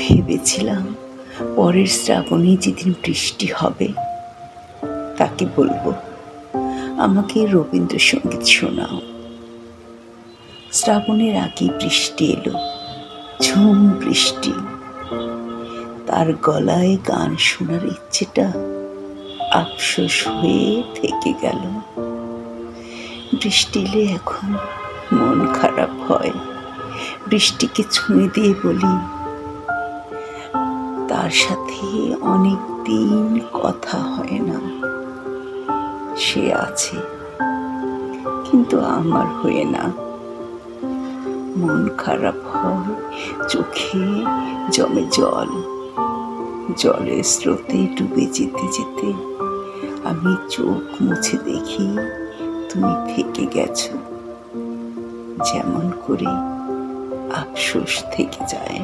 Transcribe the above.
ভেবেছিলাম পরের শ্রাবণে যেদিন বৃষ্টি হবে তাকে বলবো আমাকে রবীন্দ্রসঙ্গীত শোনাও। শ্রাবণের আগে বৃষ্টি এলো, ঝুম বৃষ্টি। তার গলায় গান শোনার ইচ্ছেটা আফসোস হয়ে থেকে গেল। বৃষ্টি এলে এখন মন খারাপ হয়। বৃষ্টিকে ছুঁয়ে দিয়ে বলি, তার সাথে অনেক দিন কথা হয় না। সে আছে, কিন্তু আমার হয়ে না। মন খারাপ হয়, চোখে জমে জল। জলের স্রোতে ডুবে যেতে যেতে আমি চোখ মুছে দেখি তুমি থেকে গেছো। যেমন করে আফসোস থেকে যায়।